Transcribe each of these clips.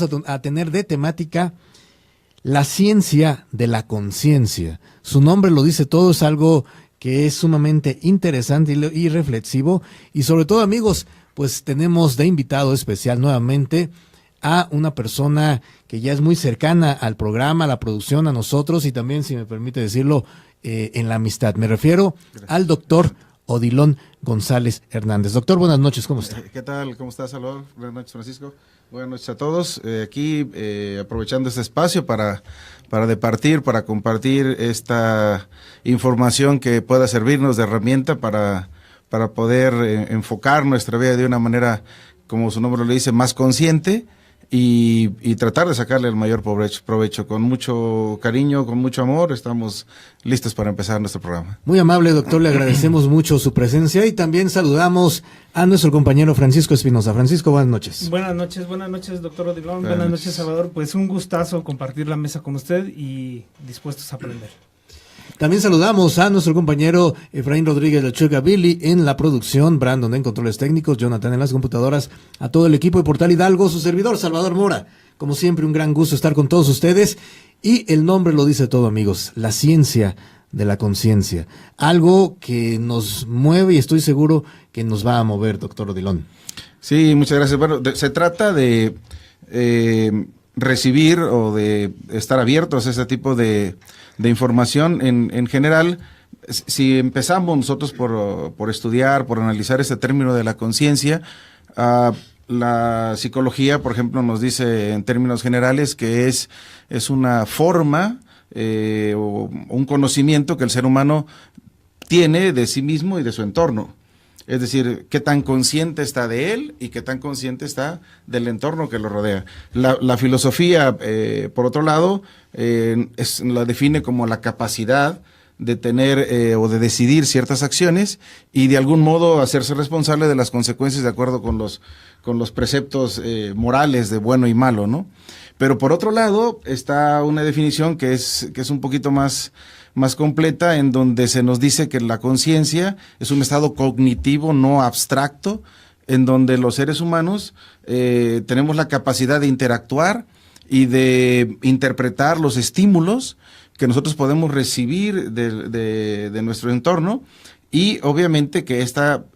a tener de temática la ciencia de la conciencia. Su nombre lo dice todo, es algo que es sumamente interesante y reflexivo. Y sobre todo, amigos, pues tenemos de invitado especial nuevamente a una persona que ya es muy cercana al programa, a la producción, a nosotros y también, si me permite decirlo, en la amistad. Me refiero al doctor Odilon González Hernández. Doctor, buenas noches, ¿cómo está? ¿Qué tal? ¿Cómo está, Salvador? Buenas noches, Francisco. Buenas noches a todos. Aquí aprovechando este espacio para departir, para compartir esta información que pueda servirnos de herramienta para poder enfocar nuestra vida de una manera, como su nombre lo dice, más consciente y tratar de sacarle el mayor provecho. Con mucho cariño, con mucho amor, estamos listos para empezar nuestro programa. Muy amable, doctor, le agradecemos mucho su presencia y también saludamos a nuestro compañero Francisco Espinosa. Francisco, buenas noches. Buenas noches, doctor Odilon. Buenas noches, Salvador. Pues un gustazo compartir la mesa con usted y dispuestos a aprender. También saludamos a nuestro compañero Efraín Rodríguez Lechuga Billy en la producción, Brandon en controles técnicos, Jonathan en las computadoras, a todo el equipo de Portal Hidalgo, su servidor Salvador Mora. Como siempre, un gran gusto estar con todos ustedes y el nombre lo dice todo, amigos, la ciencia de la conciencia. Algo que nos mueve y estoy seguro que nos va a mover, doctor Odilon. Sí, muchas gracias. Bueno, se trata de recibir o de estar abiertos a este tipo de información en general. Si empezamos nosotros por estudiar, por analizar este término de la conciencia, la psicología, por ejemplo, nos dice en términos generales que es una forma o un conocimiento que el ser humano tiene de sí mismo y de su entorno. Es decir, qué tan consciente está de él y qué tan consciente está del entorno que lo rodea. La filosofía, por otro lado, la define como la capacidad de tener o de decidir ciertas acciones y de algún modo hacerse responsable de las consecuencias de acuerdo con los preceptos morales de bueno y malo, ¿no? Pero por otro lado está una definición que es un poquito más completa, en donde se nos dice que la conciencia es un estado cognitivo no abstracto, en donde los seres humanos tenemos la capacidad de interactuar y de interpretar los estímulos que nosotros podemos recibir de nuestro entorno, y obviamente que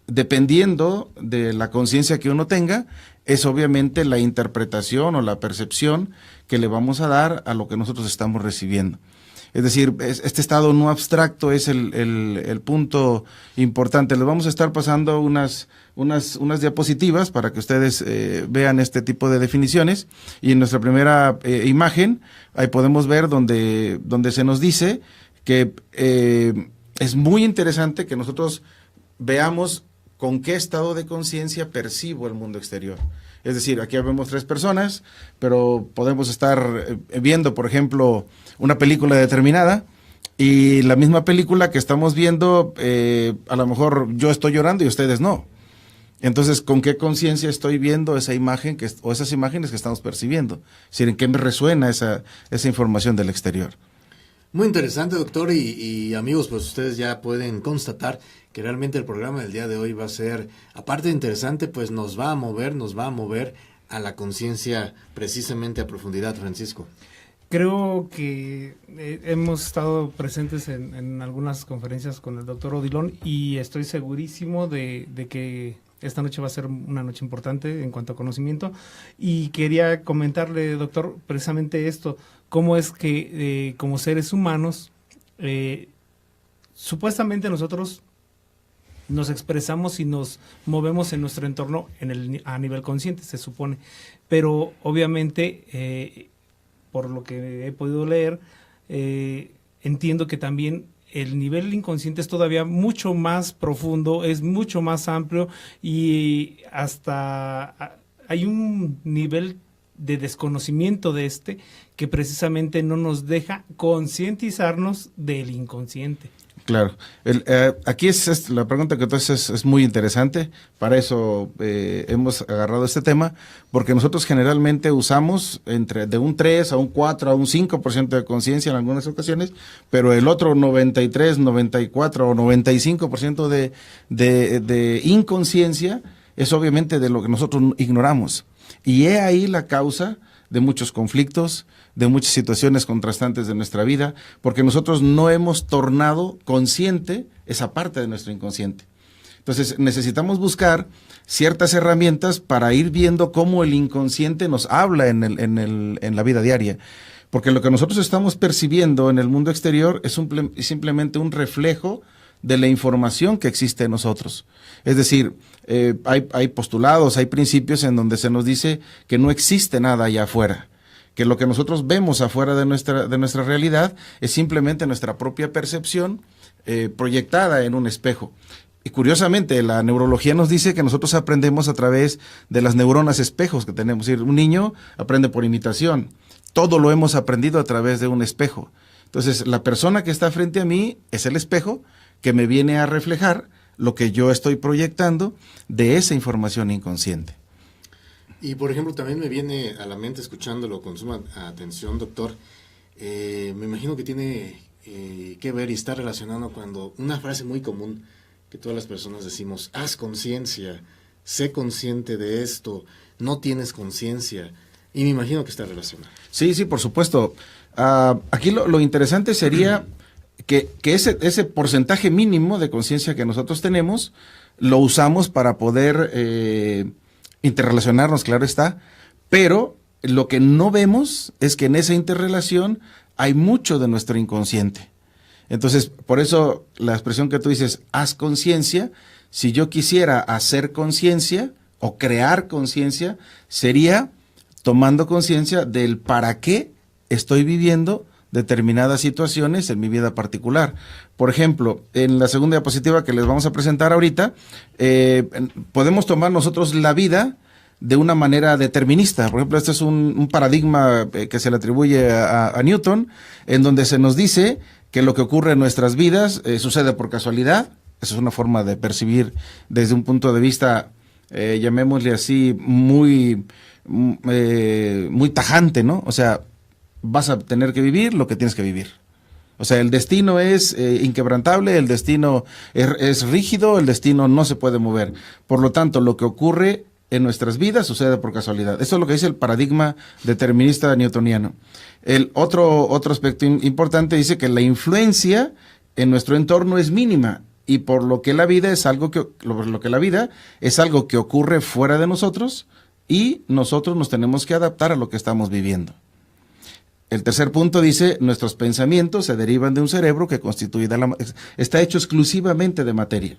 dependiendo de la conciencia que uno tenga, es obviamente la interpretación o la percepción que le vamos a dar a lo que nosotros estamos recibiendo. Es decir, este estado no abstracto es el punto importante. Les vamos a estar pasando unas diapositivas para que ustedes vean este tipo de definiciones. Y en nuestra primera imagen, ahí podemos ver donde se nos dice que es muy interesante que nosotros veamos con qué estado de conciencia percibo el mundo exterior. Es decir, aquí vemos 3 personas, pero podemos estar viendo, por ejemplo, una película determinada, y la misma película que estamos viendo, a lo mejor yo estoy llorando y ustedes no. Entonces, ¿con qué conciencia estoy viendo esa imagen o esas imágenes que estamos percibiendo? Es decir, ¿en qué me resuena esa información del exterior? Muy interesante, doctor, y amigos, pues ustedes ya pueden constatar que realmente el programa del día de hoy va a ser, aparte de interesante, pues nos va a mover a la conciencia precisamente a profundidad, Francisco. Creo que hemos estado presentes en algunas conferencias con el doctor Odilon y estoy segurísimo de que esta noche va a ser una noche importante en cuanto a conocimiento, y quería comentarle, doctor, precisamente esto, cómo es que como seres humanos, supuestamente nosotros nos expresamos y nos movemos en nuestro entorno a nivel consciente, se supone, pero obviamente, por lo que he podido leer, entiendo que también el nivel inconsciente es todavía mucho más profundo, es mucho más amplio, y hasta hay un nivel de desconocimiento de que precisamente no nos deja concientizarnos del inconsciente. Claro. Aquí la pregunta que tú haces es muy interesante. Para eso hemos agarrado este tema, porque nosotros generalmente usamos de un 3 a un 4 a un 5% de conciencia en algunas ocasiones, pero el otro 93, 94 o 95% de inconsciencia es obviamente de lo que nosotros ignoramos. Y he ahí la causa de muchos conflictos, de muchas situaciones contrastantes de nuestra vida, porque nosotros no hemos tornado consciente esa parte de nuestro inconsciente. Entonces necesitamos buscar ciertas herramientas para ir viendo cómo el inconsciente nos habla en la vida diaria. Porque lo que nosotros estamos percibiendo en el mundo exterior es simplemente un reflejo de la información que existe en nosotros. Es decir, hay postulados, hay principios en donde se nos dice que no existe nada allá afuera, que lo que nosotros vemos afuera de nuestra realidad es simplemente nuestra propia percepción proyectada en un espejo. Y curiosamente, la neurología nos dice que nosotros aprendemos a través de las neuronas espejos que tenemos. Es decir, un niño aprende por imitación. Todo lo hemos aprendido a través de un espejo. Entonces, la persona que está frente a mí es el espejo que me viene a reflejar lo que yo estoy proyectando de esa información inconsciente. Y, por ejemplo, también me viene a la mente, escuchándolo con suma atención, doctor, me imagino que tiene que ver y está relacionado cuando una frase muy común que todas las personas decimos: haz conciencia, sé consciente de esto, no tienes conciencia, y me imagino que está relacionado. Sí, por supuesto. Aquí lo interesante sería que ese porcentaje mínimo de conciencia que nosotros tenemos, lo usamos para poder interrelacionarnos, claro está, pero lo que no vemos es que en esa interrelación hay mucho de nuestro inconsciente. Entonces, por eso la expresión que tú dices, haz conciencia, si yo quisiera hacer conciencia o crear conciencia, sería tomando conciencia del para qué estoy viviendo determinadas situaciones en mi vida particular. Por ejemplo, en la segunda diapositiva que les vamos a presentar ahorita, podemos tomar nosotros la vida de una manera determinista. Por ejemplo, este es un paradigma que se le atribuye a Newton, en donde se nos dice que lo que ocurre en nuestras vidas sucede por casualidad. Esa es una forma de percibir desde un punto de vista, llamémosle así, muy tajante, ¿no? O sea, vas a tener que vivir lo que tienes que vivir. O sea, el destino es inquebrantable, el destino es rígido, el destino no se puede mover. Por lo tanto, lo que ocurre en nuestras vidas sucede por casualidad. Eso es lo que dice el paradigma determinista newtoniano. El otro aspecto importante dice que la influencia en nuestro entorno es mínima, y por lo que la vida es algo que ocurre fuera de nosotros, y nosotros nos tenemos que adaptar a lo que estamos viviendo. El tercer punto dice, nuestros pensamientos se derivan de un cerebro que está hecho exclusivamente de materia.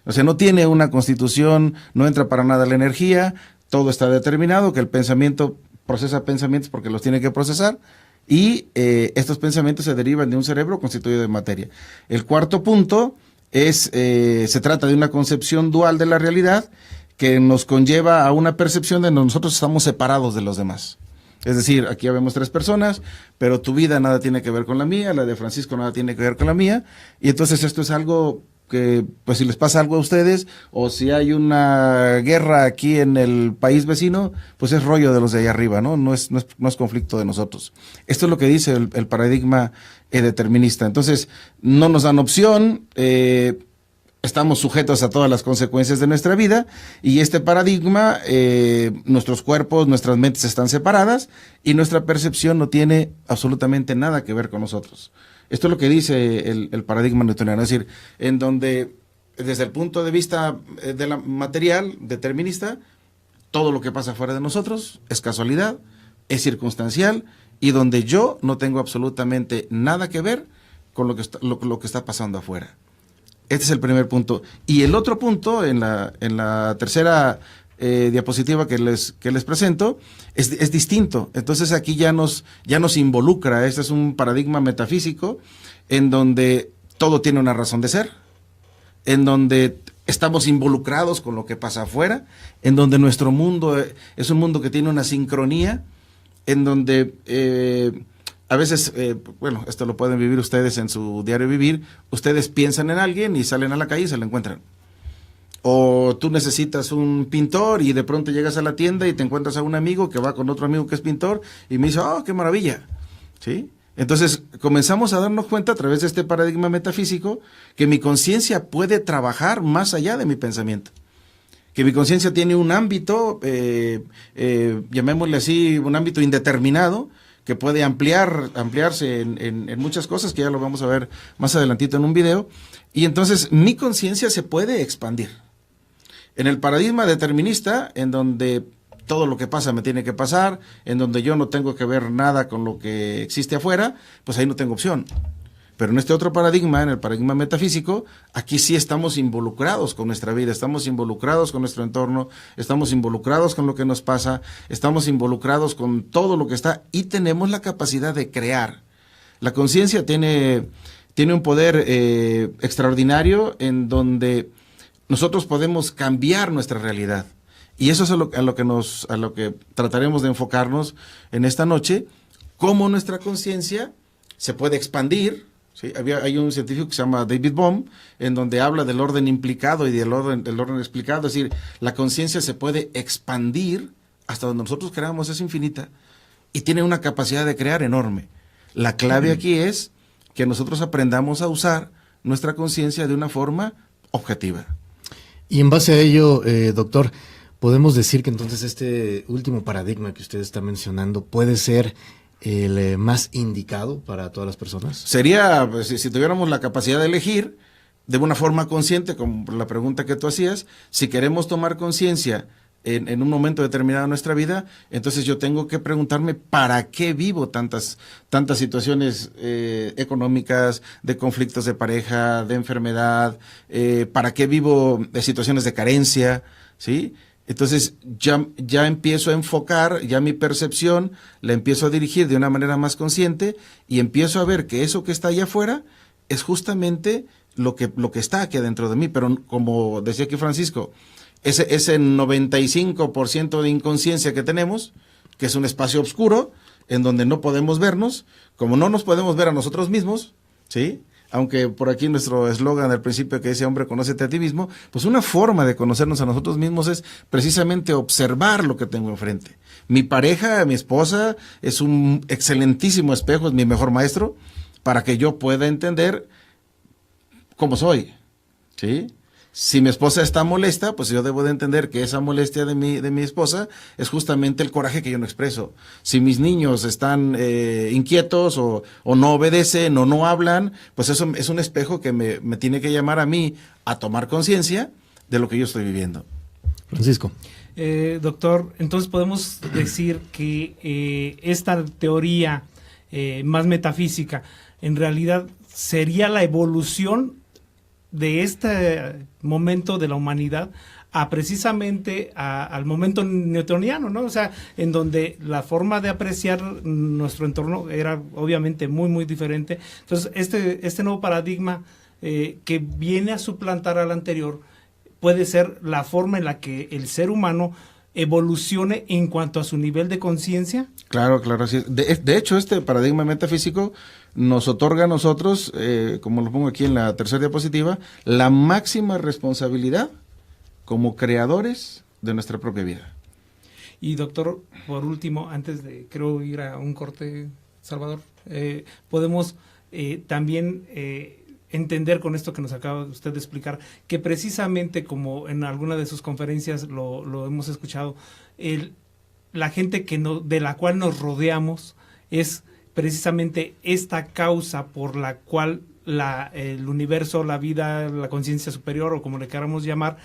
O sea, no tiene una constitución, no entra para nada la energía, todo está determinado, que el pensamiento procesa pensamientos porque los tiene que procesar, y estos pensamientos se derivan de un cerebro constituido de materia. El cuarto punto se trata de una concepción dual de la realidad que nos conlleva a una percepción de nosotros estamos separados de los demás. Es decir, aquí ya vemos 3 personas, pero tu vida nada tiene que ver con la mía, la de Francisco nada tiene que ver con la mía, y entonces esto es algo que, pues si les pasa algo a ustedes, o si hay una guerra aquí en el país vecino, pues es rollo de los de allá arriba, ¿no? No es conflicto de nosotros. Esto es lo que dice el paradigma determinista. Entonces, no nos dan opción, estamos sujetos a todas las consecuencias de nuestra vida, y este paradigma, nuestros cuerpos, nuestras mentes están separadas, y nuestra percepción no tiene absolutamente nada que ver con nosotros. Esto es lo que dice el paradigma newtoniano, es decir, en donde desde el punto de vista de la material determinista, todo lo que pasa fuera de nosotros es casualidad, es circunstancial, y donde yo no tengo absolutamente nada que ver con lo que está pasando afuera. Este es el primer punto. Y el otro punto, en la tercera diapositiva que les presento, es distinto. Entonces aquí ya nos involucra. Este es un paradigma metafísico en donde todo tiene una razón de ser, en donde estamos involucrados con lo que pasa afuera, en donde nuestro mundo es un mundo que tiene una sincronía, en donde a veces, bueno, esto lo pueden vivir ustedes en su diario vivir, ustedes piensan en alguien y salen a la calle y se lo encuentran. O tú necesitas un pintor y de pronto llegas a la tienda y te encuentras a un amigo que va con otro amigo que es pintor y me dice, ¡oh, qué maravilla! ¿Sí? Entonces comenzamos a darnos cuenta a través de este paradigma metafísico que mi conciencia puede trabajar más allá de mi pensamiento. que mi conciencia tiene un ámbito, llamémosle así, un ámbito indeterminado, que puede ampliarse en muchas cosas, que ya lo vamos a ver más adelantito en un video, y entonces mi conciencia se puede expandir. En el paradigma determinista, en donde todo lo que pasa me tiene que pasar, en donde yo no tengo que ver nada con lo que existe afuera, pues ahí no tengo opción. Pero en este otro paradigma, en el paradigma metafísico, aquí sí estamos involucrados con nuestra vida, estamos involucrados con nuestro entorno, estamos involucrados con lo que nos pasa, estamos involucrados con todo lo que está y tenemos la capacidad de crear. La conciencia tiene un poder extraordinario en donde nosotros podemos cambiar nuestra realidad. Y eso es a lo que trataremos de enfocarnos en esta noche, cómo nuestra conciencia se puede expandir. ¿Sí? Hay un científico que se llama David Bohm, en donde habla del orden implicado y del orden explicado, es decir, la conciencia se puede expandir hasta donde nosotros creamos, es infinita, y tiene una capacidad de crear enorme. La clave aquí es que nosotros aprendamos a usar nuestra conciencia de una forma objetiva. Y en base a ello, doctor, podemos decir que entonces este último paradigma que usted está mencionando puede ser el más indicado para todas las personas. Sería, pues, si tuviéramos la capacidad de elegir de una forma consciente, como la pregunta que tú hacías, si queremos tomar conciencia en un momento determinado de nuestra vida, entonces yo tengo que preguntarme ¿para qué vivo tantas situaciones económicas, de conflictos de pareja, de enfermedad? ¿Para qué vivo situaciones de carencia? ¿Sí? Entonces ya empiezo a enfocar, ya mi percepción la empiezo a dirigir de una manera más consciente y empiezo a ver que eso que está allá afuera es justamente lo que está aquí adentro de mí. Pero como decía aquí Francisco, ese 95% de inconsciencia que tenemos, que es un espacio oscuro en donde no podemos vernos, como no nos podemos ver a nosotros mismos, ¿sí? Aunque por aquí nuestro eslogan al principio que dice hombre, conócete a ti mismo, pues una forma de conocernos a nosotros mismos es precisamente observar lo que tengo enfrente. Mi pareja, mi esposa, es un excelentísimo espejo, es mi mejor maestro, para que yo pueda entender cómo soy, ¿sí? Si mi esposa está molesta, pues yo debo de entender que esa molestia de mi esposa es justamente el coraje que yo no expreso. Si mis niños están inquietos o no obedecen o no hablan, pues eso es un espejo que me tiene que llamar a mí a tomar conciencia de lo que yo estoy viviendo. Francisco. Doctor, entonces podemos decir que esta teoría más metafísica en realidad sería la evolución de este momento de la humanidad a precisamente al momento newtoniano, ¿no? O sea, en donde la forma de apreciar nuestro entorno era obviamente muy, muy diferente. Entonces, este nuevo paradigma que viene a suplantar al anterior puede ser la forma en la que el ser humano evolucione en cuanto a su nivel de conciencia. Claro, así es. De hecho, este paradigma metafísico nos otorga a nosotros, como lo pongo aquí en la tercera diapositiva, la máxima responsabilidad como creadores de nuestra propia vida. Y doctor, por último, antes de creo ir a un corte, Salvador, podemos también entender con esto que nos acaba usted de explicar, que precisamente como en alguna de sus conferencias lo hemos escuchado, la gente de la cual nos rodeamos es precisamente esta causa por la cual el universo, la vida, la conciencia superior o como le queramos llamar,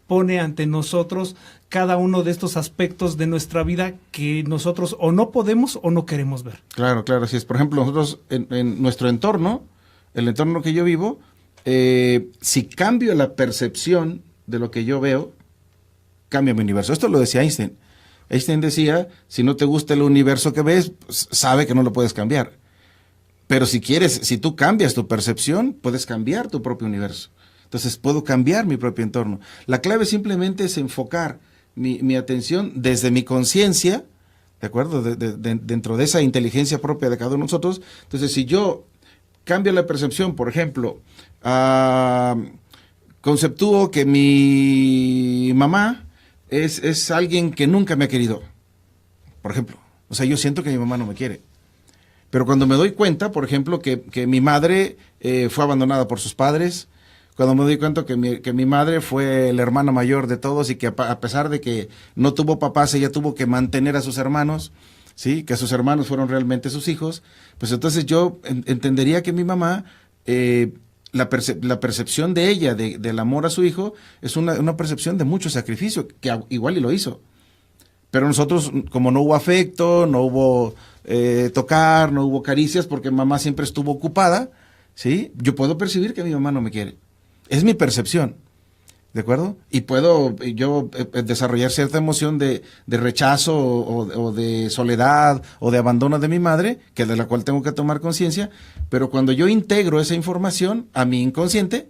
pone ante nosotros cada uno de estos aspectos de nuestra vida que nosotros o no podemos o no queremos ver. Claro, así es. Por ejemplo, nosotros en nuestro entorno, el entorno que yo vivo, si cambio la percepción de lo que yo veo, cambia mi universo. Esto lo decía Einstein. Einstein decía, si no te gusta el universo que ves, pues, sabe que no lo puedes cambiar. Pero si tú cambias tu percepción, puedes cambiar tu propio universo. Entonces puedo cambiar mi propio entorno. La clave simplemente es enfocar mi atención desde mi conciencia, ¿de acuerdo? Dentro de esa inteligencia propia de cada uno de nosotros. Entonces, si yo cambio la percepción, por ejemplo, conceptúo que mi mamá es alguien que nunca me ha querido, por ejemplo. O sea, yo siento que mi mamá no me quiere. Pero cuando me doy cuenta, por ejemplo, que mi madre fue abandonada por sus padres, cuando me doy cuenta que mi madre fue la hermana mayor de todos y que a pesar de que no tuvo papás, ella tuvo que mantener a sus hermanos, ¿sí? Que sus hermanos fueron realmente sus hijos, pues entonces yo entendería que mi mamá, la percepción de ella, del amor a su hijo, es una percepción de mucho sacrificio, que igual y lo hizo. Pero nosotros, como no hubo afecto, no hubo tocar, no hubo caricias, porque mamá siempre estuvo ocupada, ¿sí? Yo puedo percibir que mi mamá no me quiere. Es mi percepción, ¿de acuerdo? Y puedo yo desarrollar cierta emoción de rechazo o de soledad o de abandono de mi madre, que de la cual tengo que tomar conciencia, pero cuando yo integro esa información a mi inconsciente,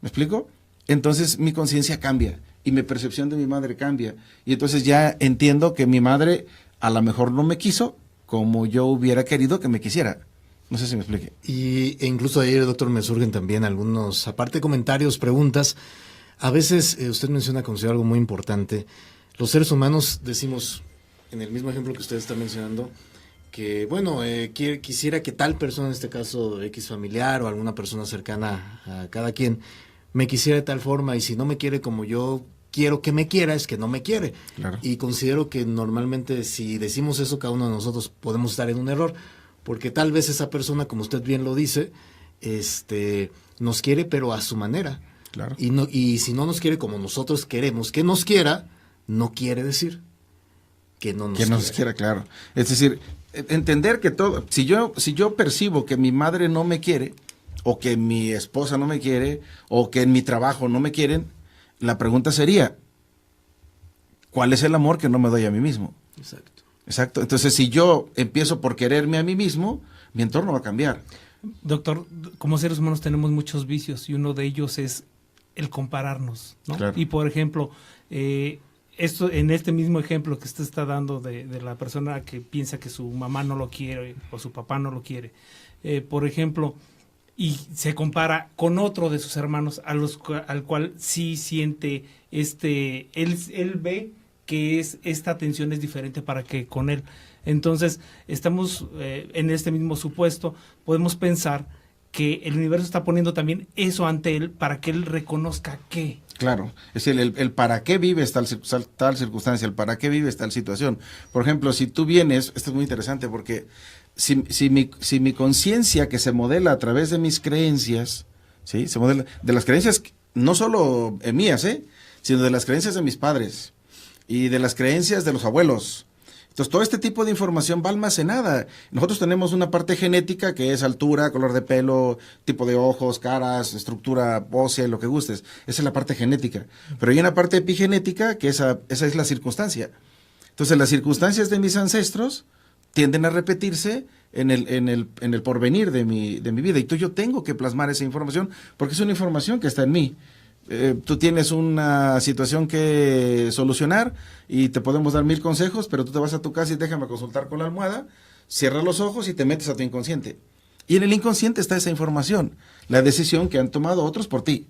¿me explico? Entonces mi conciencia cambia y mi percepción de mi madre cambia. Y entonces ya entiendo que mi madre a lo mejor no me quiso como yo hubiera querido que me quisiera. No sé si me explique. E incluso ayer, doctor, me surgen también algunos, aparte de comentarios, preguntas. A veces usted menciona, considero algo muy importante. Los seres humanos decimos, en el mismo ejemplo que usted está mencionando, que bueno, quisiera que tal persona, en este caso X familiar o alguna persona cercana a cada quien, me quisiera de tal forma, y si no me quiere como yo quiero que me quiera, es que no me quiere. Claro. Y considero que normalmente si decimos eso, cada uno de nosotros podemos estar en un error, porque tal vez esa persona, como usted bien lo dice, nos quiere pero a su manera. Claro. Y si no nos quiere como nosotros queremos que nos quiera, no quiere decir que no nos quiera. Que nos quiera, claro. Es decir, entender que todo, si yo percibo que mi madre no me quiere, o que mi esposa no me quiere, o que en mi trabajo no me quieren, la pregunta sería, ¿cuál es el amor que no me doy a mí mismo? Exacto. Exacto. Entonces, si yo empiezo por quererme a mí mismo, mi entorno va a cambiar. Doctor, como seres humanos tenemos muchos vicios y uno de ellos es el compararnos, ¿no? Claro. Y por ejemplo, esto en este mismo ejemplo que usted está dando de la persona que piensa que su mamá no lo quiere o su papá no lo quiere, por ejemplo, y se compara con otro de sus hermanos al cual sí siente él ve que esta atención es diferente para que con él. Entonces, estamos en este mismo supuesto, podemos pensar que el universo está poniendo también eso ante él para que él reconozca que. Claro, es decir, el para qué vives tal circunstancia, el para qué vives tal situación. Por ejemplo, si tú vienes, esto es muy interesante porque si mi conciencia que se modela a través de mis creencias, ¿sí? Se modela de las creencias no solo mías, sino de las creencias de mis padres y de las creencias de los abuelos. Entonces, todo este tipo de información va almacenada. Nosotros tenemos una parte genética que es altura, color de pelo, tipo de ojos, caras, estructura ósea, lo que gustes. Esa es la parte genética. Pero hay una parte epigenética que esa es la circunstancia. Entonces, las circunstancias de mis ancestros tienden a repetirse en el porvenir de mi vida. Y yo tengo que plasmar esa información porque es una información que está en mí. Tú tienes una situación que solucionar y te podemos dar 1000 consejos, pero tú te vas a tu casa y déjame consultar con la almohada, cierras los ojos y te metes a tu inconsciente. Y en el inconsciente está esa información, la decisión que han tomado otros por ti.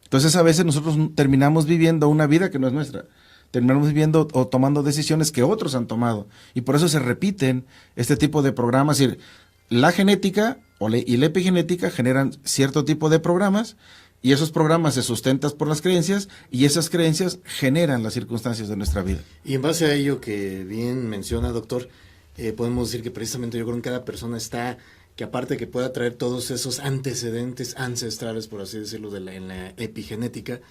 Entonces a veces nosotros terminamos viviendo una vida que no es nuestra. Terminamos viviendo o tomando decisiones que otros han tomado. Y por eso se repiten este tipo de programas. Es decir, la genética y la epigenética generan cierto tipo de programas. Y esos programas se sustentan por las creencias y esas creencias generan las circunstancias de nuestra vida. Y en base a ello que bien menciona, doctor, podemos decir que precisamente yo creo que en cada persona está, que aparte que pueda traer todos esos antecedentes ancestrales, por así decirlo, en la epigenética,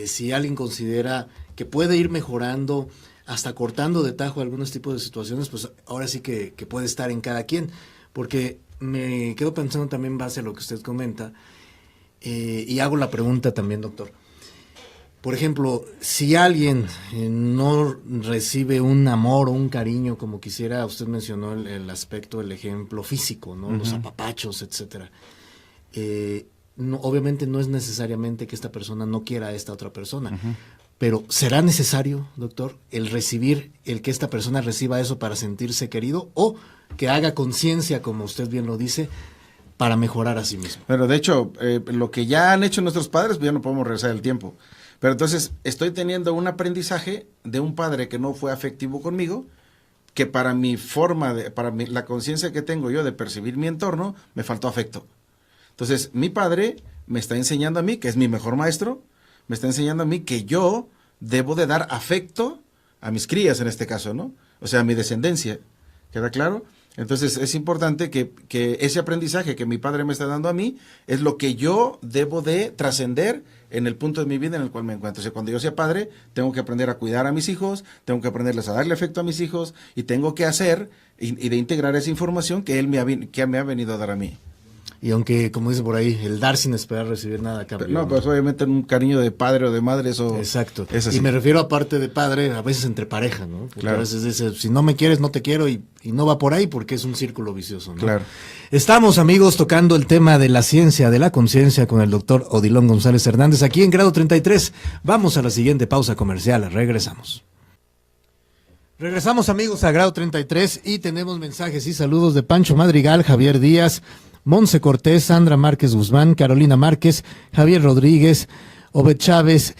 si alguien considera que puede ir mejorando, hasta cortando de tajo algunos tipos de situaciones, pues ahora sí que puede estar en cada quien. Porque me quedo pensando también en base a lo que usted comenta, y hago la pregunta también, doctor. Por ejemplo, si alguien no recibe un amor o un cariño, como quisiera, usted mencionó el aspecto, el ejemplo físico, ¿no? Los apapachos, etcétera. Obviamente no es necesariamente que esta persona no quiera a esta otra persona, pero ¿será necesario, doctor, el que esta persona reciba eso para sentirse querido, o que haga conciencia, como usted bien lo dice, para mejorar a sí mismo? Pero de hecho, lo que ya han hecho nuestros padres, pues ya no podemos regresar el tiempo. Pero entonces estoy teniendo un aprendizaje de un padre que no fue afectivo conmigo, que para mi la conciencia que tengo yo de percibir mi entorno, me faltó afecto. Entonces, mi padre me está enseñando a mí, que es mi mejor maestro, me está enseñando a mí que yo debo de dar afecto a mis crías en este caso, ¿no? O sea, a mi descendencia. ¿Queda claro? Entonces es importante que ese aprendizaje que mi padre me está dando a mí es lo que yo debo de trascender en el punto de mi vida en el cual me encuentro. O sea, cuando yo sea padre, tengo que aprender a cuidar a mis hijos, tengo que aprenderles a darle afecto a mis hijos y tengo que hacer y de integrar esa información que él me ha venido a dar a mí. Y aunque, como dice por ahí, el dar sin esperar recibir nada a cambio. No, pues obviamente un cariño de padre o de madre, eso Exacto. es así. Y me refiero aparte de padre, a veces entre pareja, ¿no? Porque Claro. a veces dice, si no me quieres, no te quiero, y no va por ahí porque es un círculo vicioso, ¿no? Claro. Estamos, amigos, tocando el tema de la ciencia de la conciencia con el doctor Odilon González Hernández, aquí en Grado 33. Vamos a la siguiente pausa comercial, regresamos. Regresamos, amigos, a Grado 33 y tenemos mensajes y saludos de Pancho Madrigal, Javier Díaz, Monse Cortés, Sandra Márquez Guzmán, Carolina Márquez, Javier Rodríguez, Obed Chávez,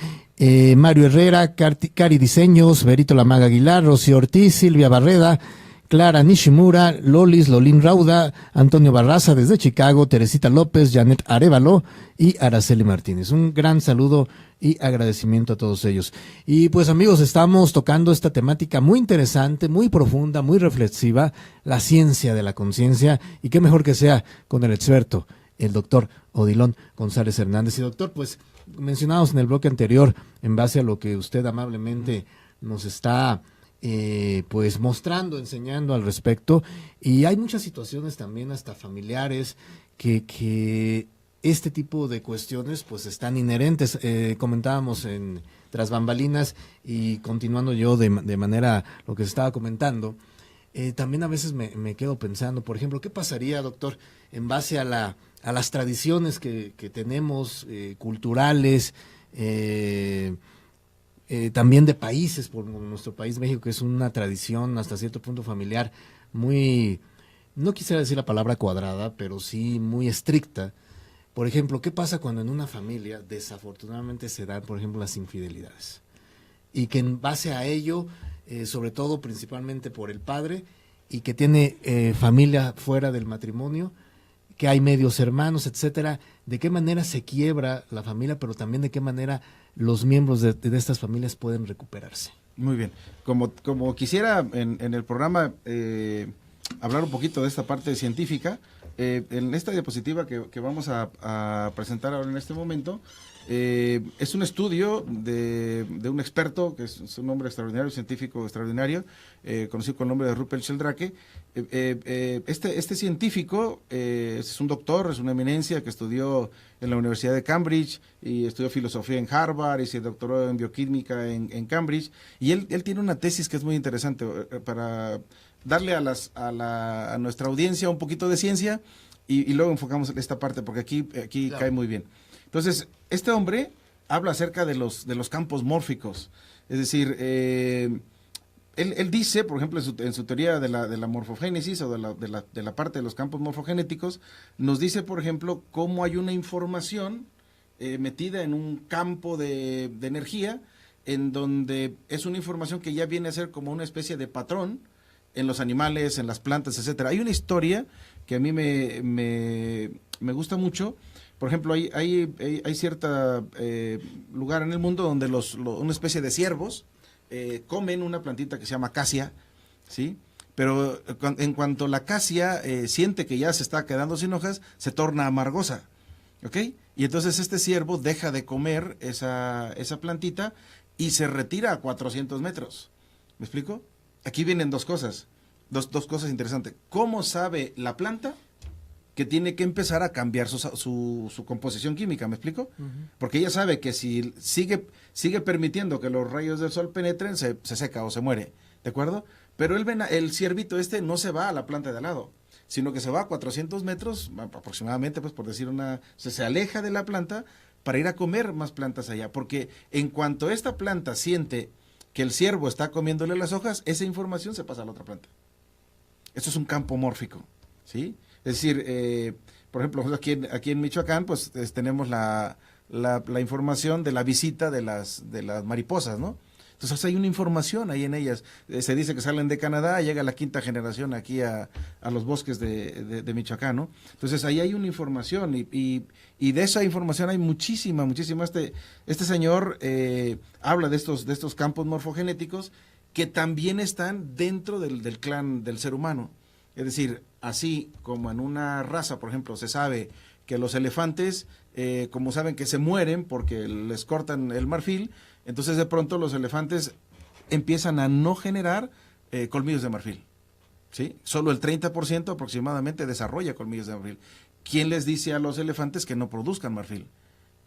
Mario Herrera, Cari Diseños, Berito Lamaga Aguilar, Rocío Ortiz, Silvia Barreda, Clara Nishimura, Lolín Rauda, Antonio Barraza desde Chicago, Teresita López, Janet Arévalo y Araceli Martínez. Un gran saludo y agradecimiento a todos ellos. Y pues, amigos, estamos tocando esta temática muy interesante, muy profunda, muy reflexiva, la ciencia de la conciencia, y qué mejor que sea con el experto, el doctor Odilon González Hernández. Y doctor, pues mencionamos en el bloque anterior, en base a lo que usted amablemente nos está pues mostrando, enseñando al respecto, y hay muchas situaciones también hasta familiares que este tipo de cuestiones pues están inherentes. Comentábamos en Tras Bambalinas, y continuando yo de manera lo que se estaba comentando, también a veces me quedo pensando, por ejemplo, ¿qué pasaría, doctor, en base a las tradiciones que tenemos, culturales, también de países, por nuestro país México, que es una tradición hasta cierto punto familiar muy, no quisiera decir la palabra cuadrada, pero sí muy estricta? Por ejemplo, ¿qué pasa cuando en una familia desafortunadamente se dan, por ejemplo, las infidelidades? Y que en base a ello, sobre todo principalmente por el padre, y que tiene familia fuera del matrimonio, que hay medios hermanos, etcétera, ¿de qué manera se quiebra la familia, pero también de qué manera los miembros de estas familias pueden recuperarse? Muy bien. Como quisiera en el programa hablar un poquito de esta parte científica, en esta diapositiva que vamos a presentar ahora en este momento, es un estudio de un experto, que es un hombre extraordinario, científico extraordinario, conocido con el nombre de Rupert Sheldrake. Este científico es un doctor, es una eminencia que estudió en la Universidad de Cambridge y estudió filosofía en Harvard y se doctoró en bioquímica en Cambridge. Y él tiene una tesis que es muy interesante para darle a nuestra audiencia un poquito de ciencia y luego enfocamos esta parte porque aquí claro, cae muy bien. Entonces, este hombre habla acerca de los campos mórficos. Es decir, él dice, por ejemplo, en su teoría de la morfogénesis o de la parte de los campos morfogenéticos, nos dice, por ejemplo, cómo hay una información metida en un campo de energía, en donde es una información que ya viene a ser como una especie de patrón en los animales, en las plantas, etcétera. Hay una historia que a mí me gusta mucho. Por ejemplo, hay cierta lugar en el mundo donde una especie de ciervos comen una plantita que se llama acacia, ¿sí? Pero en cuanto la acacia siente que ya se está quedando sin hojas, se torna amargosa, ¿ok? Y entonces este ciervo deja de comer esa plantita y se retira a 400 metros. ¿Me explico? Aquí vienen dos cosas interesantes. ¿Cómo sabe la planta que tiene que empezar a cambiar su composición química? ¿Me explico? Uh-huh. Porque ella sabe que si sigue permitiendo que los rayos del sol penetren, se seca o se muere, ¿de acuerdo? Pero el ciervito no se va a la planta de al lado, sino que se va a 400 metros, aproximadamente, pues por decir se aleja de la planta para ir a comer más plantas allá, porque en cuanto esta planta siente que el ciervo está comiéndole las hojas, esa información se pasa a la otra planta. Esto es un campo mórfico, ¿sí? Es decir, por ejemplo, aquí en Michoacán, pues tenemos la información de la visita de las mariposas, ¿no? Entonces hay una información ahí en ellas. Se dice que salen de Canadá, llega la quinta generación aquí a los bosques de Michoacán, ¿no? Entonces ahí hay una información y de esa información hay muchísima. Este señor habla de estos campos morfogenéticos que también están dentro del clan del ser humano. Es decir, así como en una raza, por ejemplo, se sabe que los elefantes, como saben que se mueren porque les cortan el marfil, entonces de pronto los elefantes empiezan a no generar colmillos de marfil. ¿Sí? Solo el 30% aproximadamente desarrolla colmillos de marfil. ¿Quién les dice a los elefantes que no produzcan marfil?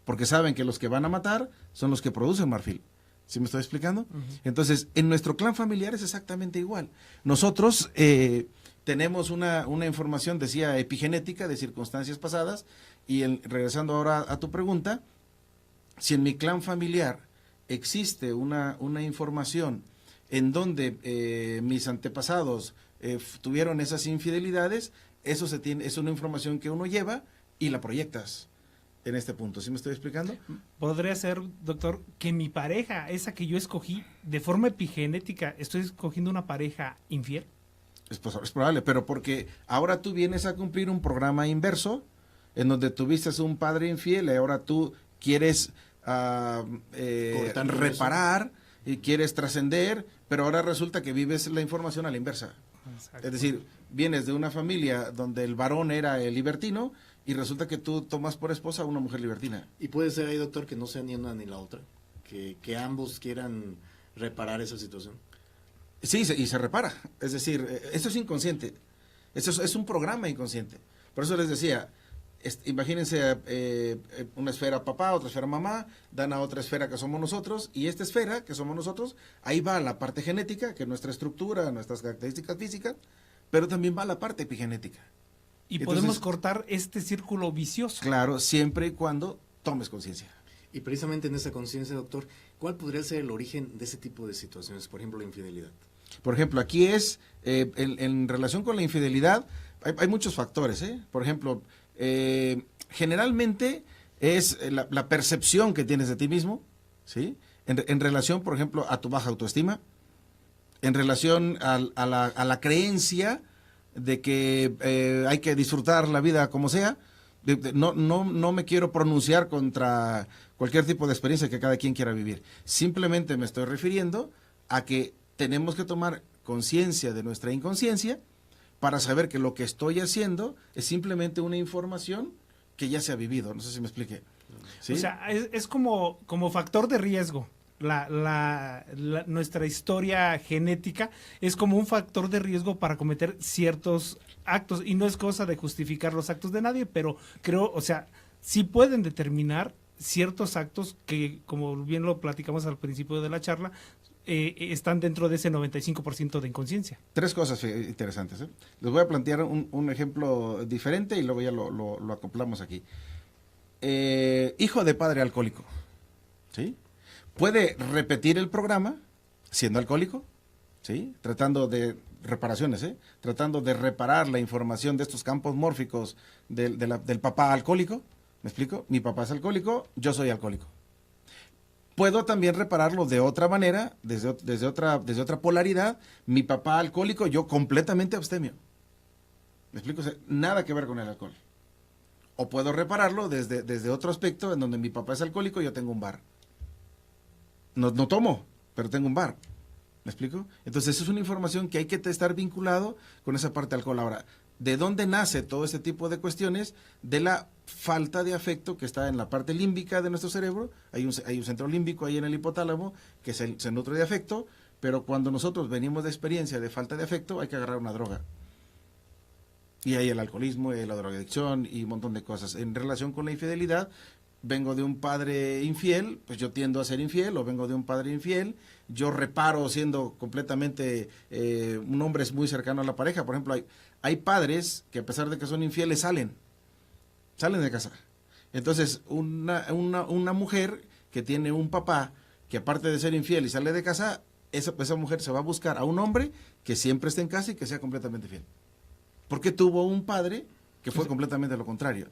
Porque saben que los que van a matar son los que producen marfil. ¿Sí me estoy explicando? Uh-huh. Entonces, en nuestro clan familiar es exactamente igual. Nosotros tenemos una información, decía, epigenética de circunstancias pasadas, y regresando ahora a tu pregunta, si en mi clan familiar existe una información en donde mis antepasados tuvieron esas infidelidades, eso es una información que uno lleva y la proyectas en este punto. ¿Sí me estoy explicando? Podría ser, doctor, que mi pareja, esa que yo escogí, de forma epigenética, estoy escogiendo una pareja infiel. Es probable, pero porque ahora tú vienes a cumplir un programa inverso, en donde tuviste un padre infiel y ahora tú quieres reparar y quieres trascender, pero ahora resulta que vives la información a la inversa. Exacto. Es decir, vienes de una familia donde el varón era el libertino y resulta que tú tomas por esposa a una mujer libertina. Y puede ser ahí, doctor, que no sea ni una ni la otra, que ambos quieran reparar esa situación. Sí, y se repara. Es decir, eso es inconsciente. Eso es un programa inconsciente. Por eso les decía, imagínense una esfera papá, otra esfera mamá, dan a otra esfera que somos nosotros, y esta esfera que somos nosotros, ahí va la parte genética, que es nuestra estructura, nuestras características físicas, pero también va la parte epigenética. Y entonces, podemos cortar este círculo vicioso. Claro, siempre y cuando tomes conciencia. Y precisamente en esa conciencia, doctor, ¿cuál podría ser el origen de ese tipo de situaciones? Por ejemplo, la infidelidad. Por ejemplo, aquí es, en relación con la infidelidad, hay muchos factores, ¿eh? Por ejemplo, generalmente es la percepción que tienes de ti mismo, ¿sí? En relación, por ejemplo, a tu baja autoestima, en relación a la creencia de que hay que disfrutar la vida como sea. No me quiero pronunciar contra cualquier tipo de experiencia que cada quien quiera vivir. Simplemente me estoy refiriendo a que tenemos que tomar conciencia de nuestra inconsciencia para saber que lo que estoy haciendo es simplemente una información que ya se ha vivido. No sé si me expliqué. ¿Sí? O sea, es como factor de riesgo. Nuestra historia genética es como un factor de riesgo para cometer ciertos actos, y no es cosa de justificar los actos de nadie, pero creo, o sea, sí pueden determinar ciertos actos que, como bien lo platicamos al principio de la charla, están dentro de ese 95% de inconsciencia. Tres cosas interesantes, ¿eh? Les voy a plantear un ejemplo diferente y luego ya lo acoplamos aquí. Hijo de padre alcohólico, ¿sí? Puede repetir el programa siendo alcohólico, ¿sí? Tratando de reparaciones, tratando de reparar la información de estos campos mórficos del papá alcohólico. ¿Me explico? Mi papá es alcohólico, yo soy alcohólico. Puedo también repararlo de otra manera, desde otra polaridad. Mi papá alcohólico, yo completamente abstemio. ¿Me explico? O sea, nada que ver con el alcohol. O puedo repararlo desde otro aspecto, en donde mi papá es alcohólico y yo tengo un bar. No tomo, pero tengo un bar. ¿Me explico? Entonces, eso es una información que hay que estar vinculado con esa parte de alcohol. Ahora, ¿de dónde nace todo este tipo de cuestiones? De la falta de afecto que está en la parte límbica de nuestro cerebro. Hay un centro límbico ahí en el hipotálamo que se nutre de afecto, pero cuando nosotros venimos de experiencia de falta de afecto, hay que agarrar una droga. Y hay el alcoholismo, la drogadicción y un montón de cosas. En relación con la infidelidad, vengo de un padre infiel, pues yo tiendo a ser infiel, o vengo de un padre infiel, yo reparo siendo completamente un hombre muy cercano a la pareja. Por ejemplo, hay padres que a pesar de que son infieles salen de casa. Entonces, una mujer que tiene un papá que aparte de ser infiel y sale de casa, esa mujer se va a buscar a un hombre que siempre esté en casa y que sea completamente fiel. Porque tuvo un padre que fue completamente lo contrario.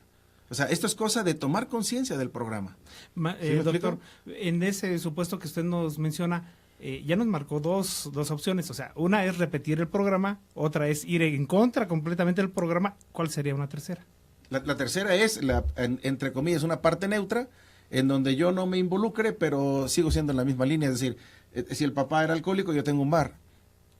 O sea, esto es cosa de tomar conciencia del programa. ¿Sí, doctor, en ese supuesto que usted nos menciona, ya nos marcó dos opciones, o sea, una es repetir el programa, otra es ir en contra completamente del programa. ¿Cuál sería una tercera? La tercera es, entre comillas, una parte neutra, en donde yo no me involucre, pero sigo siendo en la misma línea. Es decir, si el papá era alcohólico, yo tengo un bar.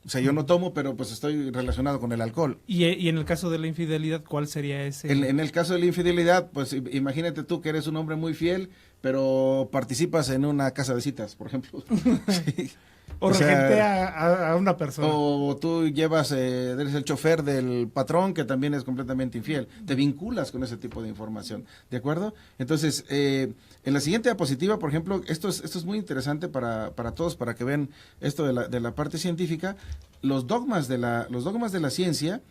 O sea, yo no tomo, pero pues estoy relacionado con el alcohol. Y en el caso de la infidelidad, ¿cuál sería ese? En el caso de la infidelidad, pues imagínate tú que eres un hombre muy fiel, pero participas en una casa de citas, por ejemplo. Sí. O regentea a una persona. O tú llevas, eres el chofer del patrón que también es completamente infiel. Te vinculas con ese tipo de información, ¿de acuerdo? Entonces, en la siguiente diapositiva, por ejemplo, esto es muy interesante para todos, para que vean esto de la parte científica. Los dogmas de la ciencia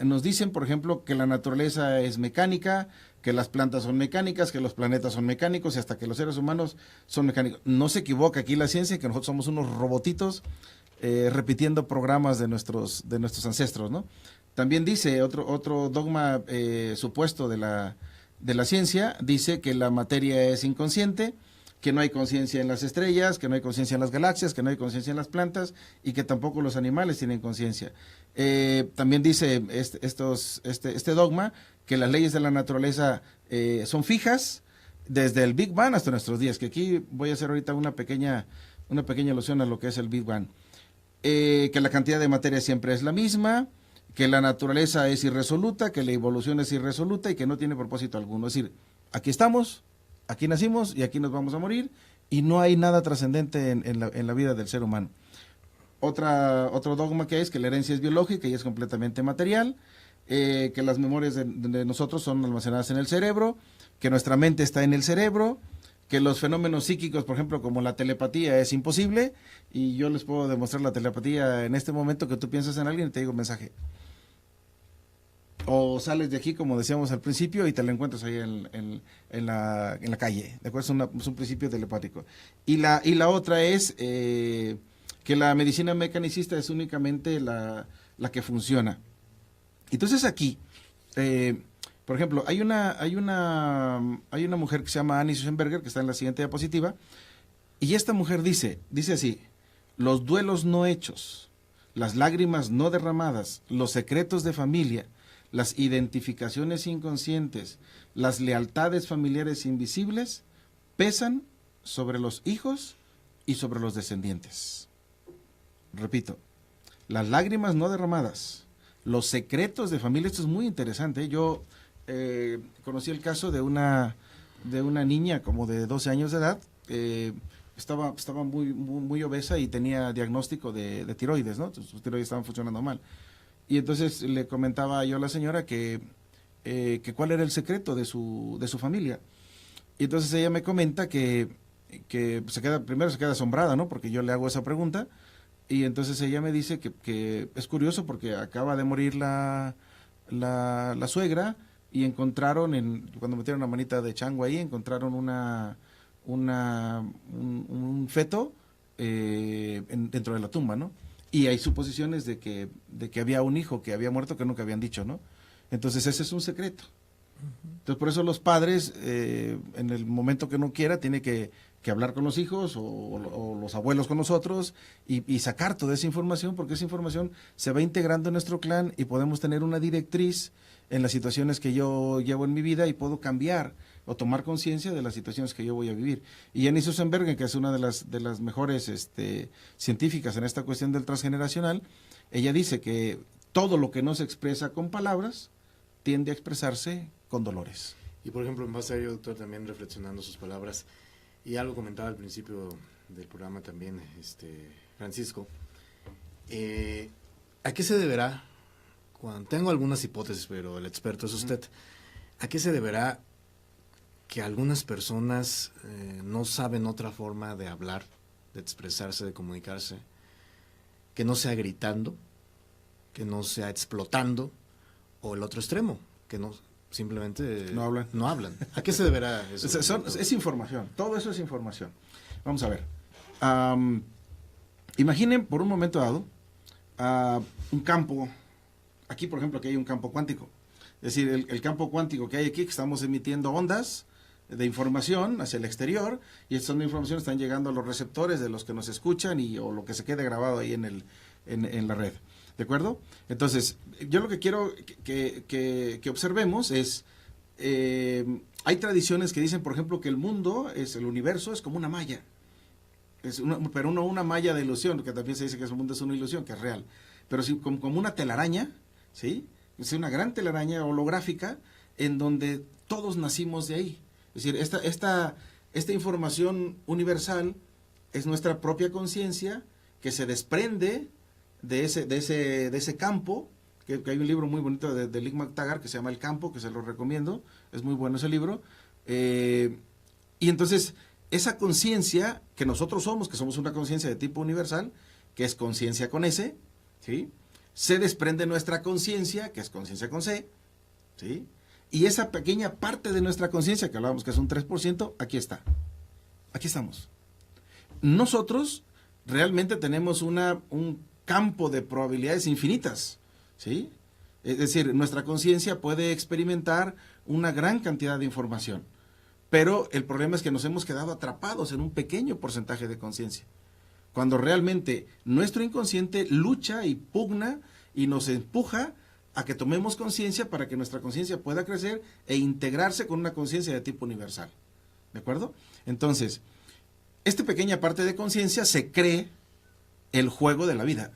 nos dicen, por ejemplo, que la naturaleza es mecánica, que las plantas son mecánicas, que los planetas son mecánicos y hasta que los seres humanos son mecánicos. No se equivoca aquí la ciencia, que nosotros somos unos robotitos repitiendo programas de nuestros ancestros, ¿no? También dice otro dogma supuesto de la ciencia, dice que la materia es inconsciente, que no hay conciencia en las estrellas, que no hay conciencia en las galaxias, que no hay conciencia en las plantas y que tampoco los animales tienen conciencia. También dice este dogma que las leyes de la naturaleza son fijas desde el Big Bang hasta nuestros días, que aquí voy a hacer ahorita una pequeña alusión a lo que es el Big Bang. Que la cantidad de materia siempre es la misma, que la naturaleza es irresoluta, que la evolución es irresoluta y que no tiene propósito alguno. Es decir, aquí estamos, aquí nacimos y aquí nos vamos a morir y no hay nada trascendente en la vida del ser humano. Otro dogma que es que la herencia es biológica y es completamente material, que las memorias de nosotros son almacenadas en el cerebro, que nuestra mente está en el cerebro, que los fenómenos psíquicos, por ejemplo, como la telepatía, es imposible, y yo les puedo demostrar la telepatía en este momento, que tú piensas en alguien y te digo un mensaje. O sales de aquí, como decíamos al principio, y te lo encuentras ahí en la calle. ¿De acuerdo? Es un principio telepático. Y la otra es que la medicina mecanicista es únicamente la que funciona. Entonces aquí, por ejemplo, hay una mujer que se llama Annie Susenberger, que está en la siguiente diapositiva, y esta mujer dice así: los duelos no hechos, las lágrimas no derramadas, los secretos de familia, las identificaciones inconscientes, las lealtades familiares invisibles, pesan sobre los hijos y sobre los descendientes. Repito, las lágrimas no derramadas, los secretos de familia. Esto es muy interesante. Yo conocí el caso de una niña como de 12 años de edad, estaba muy obesa y tenía diagnóstico de tiroides, ¿no? Sus tiroides estaban funcionando mal. Y entonces le comentaba yo a la señora que cuál era el secreto de su familia. Y entonces ella me comenta que primero se queda asombrada, ¿no? Porque yo le hago esa pregunta. Y entonces ella me dice que es curioso porque acaba de morir la suegra y encontraron, cuando metieron una manita de chango ahí, encontraron un feto dentro de la tumba, ¿no? Y hay suposiciones de que había un hijo que había muerto que nunca habían dicho, ¿no? Entonces ese es un secreto. Entonces por eso los padres, en el momento que uno quiera, tiene que hablar con los hijos o los abuelos con nosotros y sacar toda esa información, porque esa información se va integrando en nuestro clan y podemos tener una directriz en las situaciones que yo llevo en mi vida y puedo cambiar o tomar conciencia de las situaciones que yo voy a vivir. Y Annie Susenberger, que es una de las mejores científicas en esta cuestión del transgeneracional, ella dice que todo lo que no se expresa con palabras tiende a expresarse con dolores. Y por ejemplo, en base a ello, doctor, también reflexionando sus palabras, y algo comentaba al principio del programa también, Francisco, ¿a qué se deberá, tengo algunas hipótesis, pero el experto es usted, ¿a qué se deberá que algunas personas no saben otra forma de hablar, de expresarse, de comunicarse, que no sea gritando, que no sea explotando, o el otro extremo, que no simplemente no hablan? ¿A qué se deberá eso? Es información, todo eso es información. Vamos a ver. Imaginen por un momento dado un campo. Aquí, por ejemplo, aquí hay un campo cuántico. Es decir, el campo cuántico que hay aquí, que estamos emitiendo ondas, de información hacia el exterior, y estas informaciones están llegando a los receptores de los que nos escuchan o lo que se quede grabado ahí en la red. ¿De acuerdo? Entonces, yo lo que quiero que observemos es, hay tradiciones que dicen, por ejemplo, que el universo es como una malla. Pero no una malla de ilusión, que también se dice que el mundo es una ilusión, que es real. Pero sí como una telaraña, ¿sí? Es una gran telaraña holográfica en donde todos nacimos de ahí. Es decir, esta información universal es nuestra propia conciencia que se desprende de ese campo, que hay un libro muy bonito de Lick McTaggart que se llama El Campo, que se lo recomiendo, es muy bueno ese libro, y entonces esa conciencia que nosotros somos, que somos una conciencia de tipo universal, que es conciencia con S, ¿sí? Se desprende nuestra conciencia, que es conciencia con C, ¿sí? Y esa pequeña parte de nuestra conciencia, que hablábamos que es un 3%, aquí está, aquí estamos. Nosotros realmente tenemos un campo de probabilidades infinitas, ¿sí? Es decir, nuestra conciencia puede experimentar una gran cantidad de información, pero el problema es que nos hemos quedado atrapados en un pequeño porcentaje de conciencia, cuando realmente nuestro inconsciente lucha y pugna y nos empuja a que tomemos conciencia para que nuestra conciencia pueda crecer e integrarse con una conciencia de tipo universal, ¿de acuerdo? Entonces, esta pequeña parte de conciencia se cree el juego de la vida.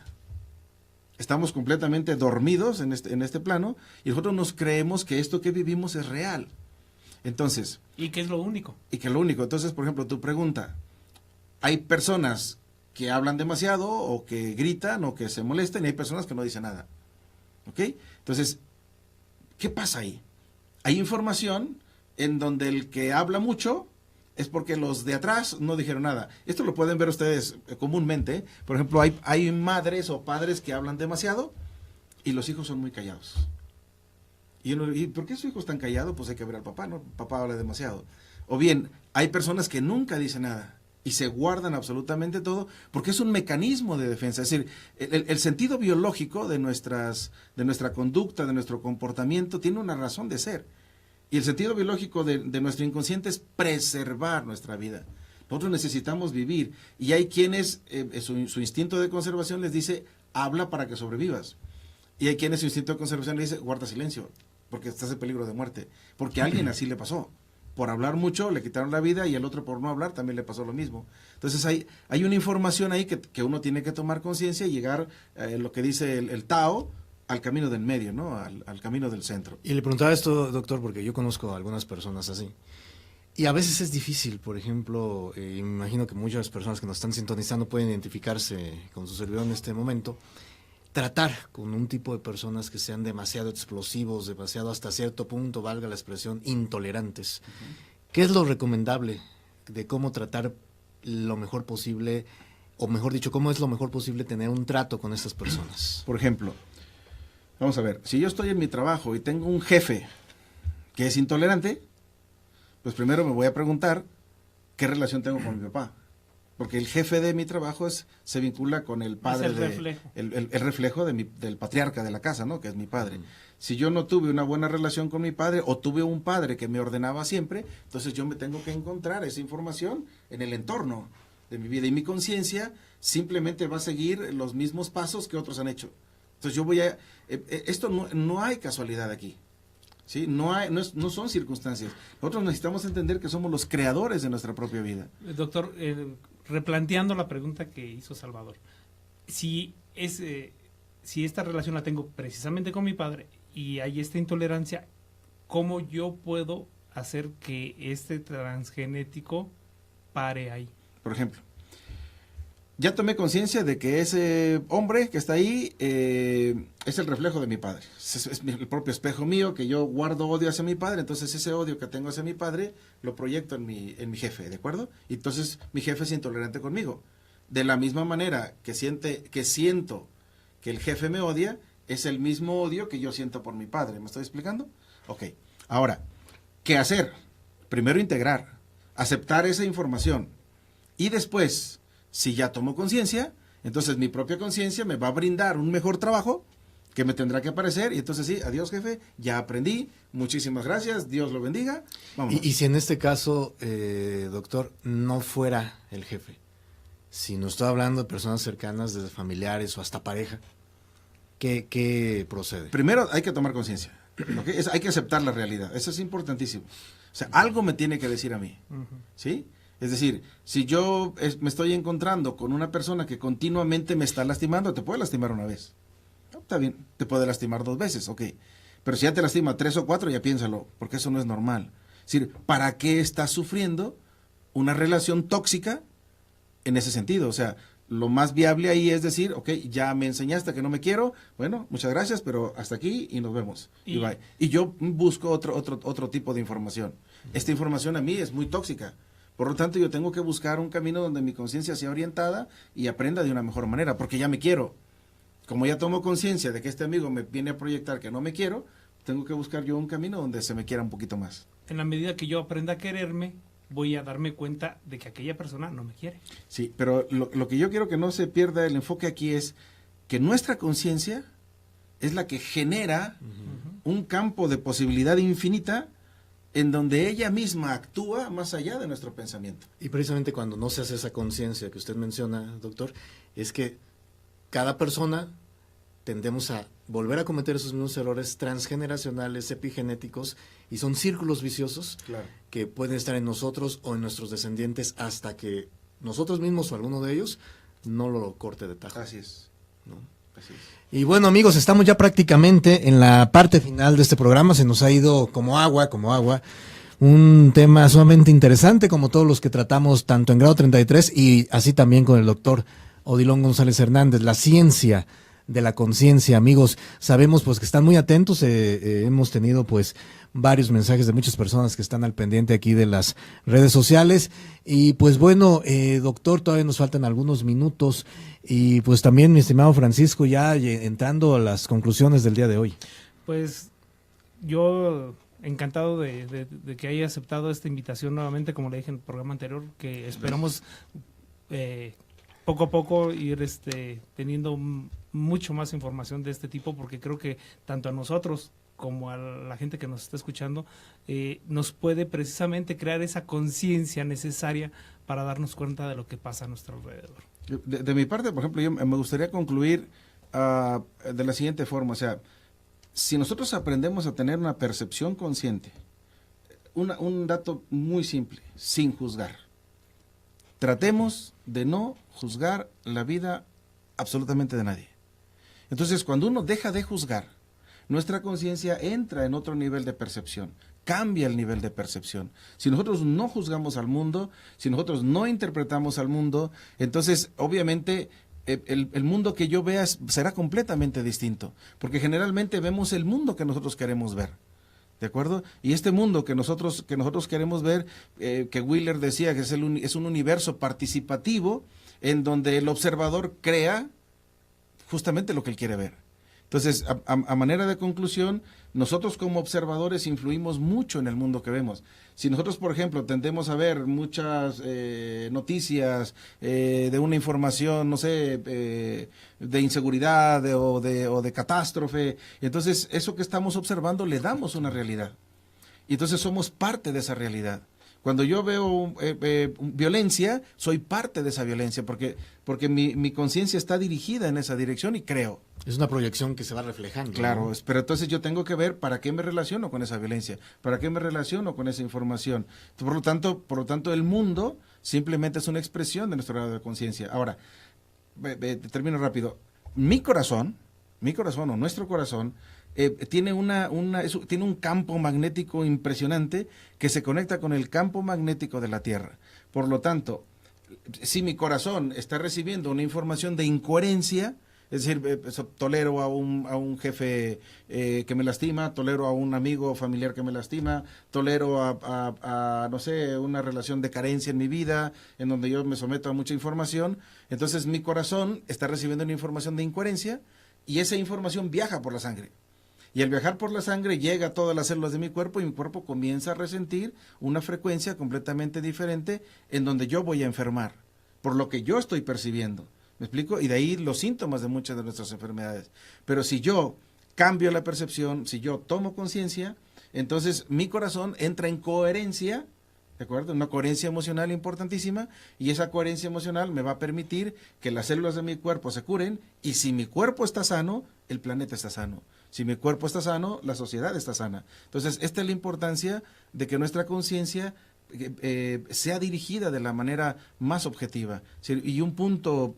Estamos completamente dormidos en este plano y nosotros nos creemos que esto que vivimos es real. Entonces... ¿Y qué es lo único? Y que es lo único. Entonces, por ejemplo, tu pregunta, hay personas que hablan demasiado o que gritan o que se molestan y hay personas que no dicen nada. ¿Ok? Entonces, ¿qué pasa ahí? Hay información en donde el que habla mucho es porque los de atrás no dijeron nada. Esto lo pueden ver ustedes comúnmente. Por ejemplo, hay madres o padres que hablan demasiado y los hijos son muy callados. ¿Y por qué su hijo es tan callado? Pues hay que ver al papá, ¿no? Papá habla demasiado. O bien, hay personas que nunca dicen nada y se guardan absolutamente todo porque es un mecanismo de defensa. Es decir, el sentido biológico de nuestra conducta, de nuestro comportamiento, tiene una razón de ser. Y el sentido biológico de nuestro inconsciente es preservar nuestra vida. Nosotros necesitamos vivir. Y hay quienes, su instinto de conservación les dice, habla para que sobrevivas. Y hay quienes su instinto de conservación les dice, guarda silencio, porque estás en peligro de muerte. Porque a alguien así le pasó. Por hablar mucho le quitaron la vida y al otro por no hablar también le pasó lo mismo. Entonces hay una información ahí que uno tiene que tomar conciencia y llegar lo que dice el Tao, al camino del medio, ¿no? Al camino del centro. Y le preguntaba esto, doctor, porque yo conozco a algunas personas así. Y a veces es difícil, por ejemplo, imagino que muchas personas que nos están sintonizando pueden identificarse con su servidor en este momento, tratar con un tipo de personas que sean demasiado explosivos, demasiado hasta cierto punto, valga la expresión, intolerantes. ¿Qué es lo recomendable de cómo tratar lo mejor posible, o mejor dicho, cómo es lo mejor posible tener un trato con estas personas? Por ejemplo, vamos a ver, si yo estoy en mi trabajo y tengo un jefe que es intolerante, pues primero me voy a preguntar qué relación tengo con mi papá. Porque el jefe de mi trabajo se vincula con el padre, es el reflejo del patriarca de la casa, ¿no? Que es mi padre. Si yo no tuve una buena relación con mi padre o tuve un padre que me ordenaba siempre, entonces yo me tengo que encontrar esa información en el entorno de mi vida. Y mi conciencia simplemente va a seguir los mismos pasos que otros han hecho. Entonces esto no hay casualidad aquí. ¿Sí? No son circunstancias. Nosotros necesitamos entender que somos los creadores de nuestra propia vida. Doctor, replanteando la pregunta que hizo Salvador, si esta relación la tengo precisamente con mi padre y hay esta intolerancia, ¿cómo yo puedo hacer que este transgenético pare ahí? Por ejemplo, ya tomé conciencia de que ese hombre que está ahí es el reflejo de mi padre. Es el propio espejo mío, que yo guardo odio hacia mi padre, entonces ese odio que tengo hacia mi padre lo proyecto en mi jefe, ¿de acuerdo? Y entonces mi jefe es intolerante conmigo. De la misma manera que siento que el jefe me odia, es el mismo odio que yo siento por mi padre. ¿Me estoy explicando? Ok. Ahora, ¿qué hacer? Primero integrar, aceptar esa información y después, si ya tomo conciencia, entonces mi propia conciencia me va a brindar un mejor trabajo que me tendrá que aparecer, y entonces sí, adiós jefe, ya aprendí, muchísimas gracias, Dios lo bendiga, vámonos. Y si en este caso, doctor, no fuera el jefe, si no estoy hablando de personas cercanas, desde familiares o hasta pareja, ¿qué procede? Primero hay que tomar conciencia, ¿okay? Hay que aceptar la realidad, eso es importantísimo. O sea, algo me tiene que decir a mí, ¿sí? Es decir, si yo me estoy encontrando con una persona que continuamente me está lastimando, te puede lastimar una vez. No, está bien, te puede lastimar 2 veces, ok. Pero si ya te lastima 3 o 4, ya piénsalo, porque eso no es normal. Es decir, ¿para qué estás sufriendo una relación tóxica en ese sentido? O sea, lo más viable ahí es decir, ok, ya me enseñaste que no me quiero, bueno, muchas gracias, pero hasta aquí y nos vemos. Y bye. Y yo busco otro tipo de información. Esta información a mí es muy tóxica. Por lo tanto, yo tengo que buscar un camino donde mi conciencia sea orientada y aprenda de una mejor manera, porque ya me quiero. Como ya tomo conciencia de que este amigo me viene a proyectar que no me quiero, tengo que buscar yo un camino donde se me quiera un poquito más. En la medida que yo aprenda a quererme, voy a darme cuenta de que aquella persona no me quiere. Sí, pero lo que yo quiero que no se pierda el enfoque aquí es que nuestra conciencia es la que genera un campo de posibilidad infinita en donde ella misma actúa más allá de nuestro pensamiento. Y precisamente cuando no se hace esa conciencia que usted menciona, doctor, es que cada persona tendemos a volver a cometer esos mismos errores transgeneracionales, epigenéticos, y son círculos viciosos que pueden estar en nosotros o en nuestros descendientes hasta que nosotros mismos o alguno de ellos no lo corte de tajo. Así es. ¿No? Así es. Y bueno, amigos, estamos ya prácticamente en la parte final de este programa. Se nos ha ido como agua. Un tema sumamente interesante, como todos los que tratamos tanto en grado 33 y así también con el doctor Odilon González Hernández, la ciencia de la conciencia. Amigos, sabemos pues que están muy atentos, hemos tenido pues varios mensajes de muchas personas que están al pendiente aquí de las redes sociales y pues bueno, doctor, todavía nos faltan algunos minutos y pues también mi estimado Francisco, ya entrando a las conclusiones del día de hoy. Pues yo encantado de que haya aceptado esta invitación nuevamente, como le dije en el programa anterior, que esperamos poco a poco ir teniendo mucho más información de este tipo, porque creo que tanto a nosotros como a la gente que nos está escuchando nos puede precisamente crear esa conciencia necesaria para darnos cuenta de lo que pasa a nuestro alrededor. De mi parte, por ejemplo, yo me gustaría concluir de la siguiente forma, o sea, si nosotros aprendemos a tener una percepción consciente, un dato muy simple, sin juzgar. Tratemos de no juzgar la vida absolutamente de nadie. Entonces, cuando uno deja de juzgar, nuestra conciencia entra en otro nivel de percepción, cambia el nivel de percepción. Si nosotros no juzgamos al mundo, si nosotros no interpretamos al mundo, entonces, obviamente, el mundo que yo vea será completamente distinto, porque generalmente vemos el mundo que nosotros queremos ver. ¿De acuerdo? Y este mundo que nosotros queremos ver, que Wheeler decía que es un universo participativo en donde el observador crea justamente lo que él quiere ver. Entonces, a manera de conclusión, nosotros como observadores influimos mucho en el mundo que vemos. Si nosotros, por ejemplo, tendemos a ver muchas noticias de una información, no sé, de inseguridad o de catástrofe, entonces eso que estamos observando le damos una realidad. Y entonces somos parte de esa realidad. Cuando yo veo violencia, soy parte de esa violencia, porque mi conciencia está dirigida en esa dirección y creo. Es una proyección que se va reflejando. Claro, ¿no? Pero entonces yo tengo que ver para qué me relaciono con esa violencia, para qué me relaciono con esa información. Por lo tanto, el mundo simplemente es una expresión de nuestro grado de conciencia. Ahora, termino rápido. Mi corazón o nuestro corazón tiene tiene un campo magnético impresionante que se conecta con el campo magnético de la Tierra. Por lo tanto, si mi corazón está recibiendo una información de incoherencia, es decir, tolero a un jefe que me lastima, tolero a un amigo familiar que me lastima, tolero a no sé, una relación de carencia en mi vida, en donde yo me someto a mucha información, entonces mi corazón está recibiendo una información de incoherencia y esa información viaja por la sangre. Y al viajar por la sangre llega a todas las células de mi cuerpo y mi cuerpo comienza a resentir una frecuencia completamente diferente en donde yo voy a enfermar, por lo que yo estoy percibiendo. ¿Me explico? Y de ahí los síntomas de muchas de nuestras enfermedades. Pero si yo cambio la percepción, si yo tomo conciencia, entonces mi corazón entra en coherencia, ¿de acuerdo? Una coherencia emocional importantísima, y esa coherencia emocional me va a permitir que las células de mi cuerpo se curen, y si mi cuerpo está sano, el planeta está sano. Si mi cuerpo está sano, la sociedad está sana. Entonces, esta es la importancia de que nuestra conciencia sea dirigida de la manera más objetiva. Y un punto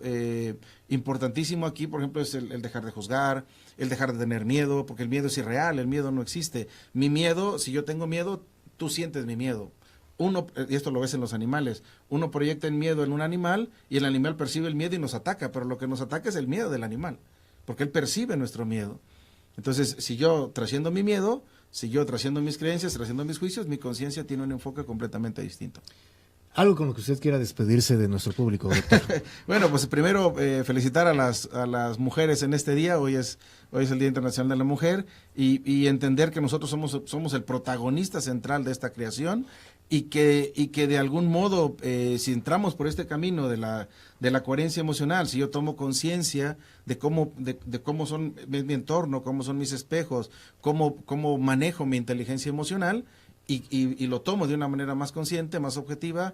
importantísimo aquí, por ejemplo, es el dejar de juzgar, el dejar de tener miedo, porque el miedo es irreal, el miedo no existe. Mi miedo, si yo tengo miedo, tú sientes mi miedo. Uno, y esto lo ves en los animales, uno proyecta el miedo en un animal y el animal percibe el miedo y nos ataca, pero lo que nos ataca es el miedo del animal, porque él percibe nuestro miedo. Entonces, si yo trasciendo mi miedo, si yo trasciendo mis creencias, trasciendo mis juicios, mi conciencia tiene un enfoque completamente distinto. Algo con lo que usted quiera despedirse de nuestro público, doctor. Bueno, pues primero felicitar a las mujeres en este día. Hoy es el Día Internacional de la Mujer, y entender que nosotros somos el protagonista central de esta creación, y que de algún modo, si entramos por este camino de la coherencia emocional, si yo tomo conciencia de cómo son mi entorno, cómo son mis espejos, cómo manejo mi inteligencia emocional, y lo tomo de una manera más consciente, más objetiva,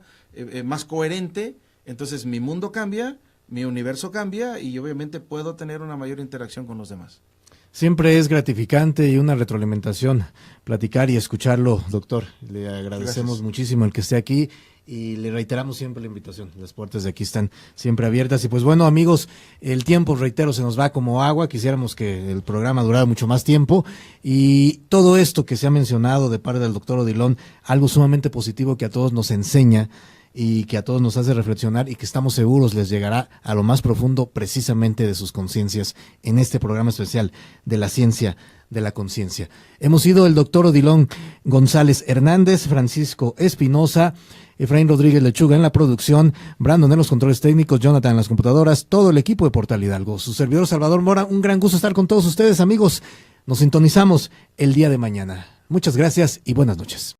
más coherente, entonces mi mundo cambia, mi universo cambia, y obviamente puedo tener una mayor interacción con los demás. Siempre es gratificante y una retroalimentación platicar y escucharlo, doctor. Le agradecemos muchísimo el que esté aquí, y le reiteramos siempre la invitación. Las puertas de aquí están siempre abiertas. Y pues bueno, amigos, el tiempo, reitero, se nos va como agua. Quisiéramos que el programa durara mucho más tiempo, y todo esto que se ha mencionado de parte del doctor Odilon, algo sumamente positivo que a todos nos enseña y que a todos nos hace reflexionar, y que estamos seguros les llegará a lo más profundo precisamente de sus conciencias en este programa especial de la ciencia de la conciencia. Hemos sido el doctor Odilon González Hernández, Francisco Espinosa, Efraín Rodríguez Lechuga en la producción, Brandon en los controles técnicos, Jonathan en las computadoras, todo el equipo de Portal Hidalgo. Su servidor Salvador Mora, un gran gusto estar con todos ustedes, amigos. Nos sintonizamos el día de mañana. Muchas gracias y buenas noches.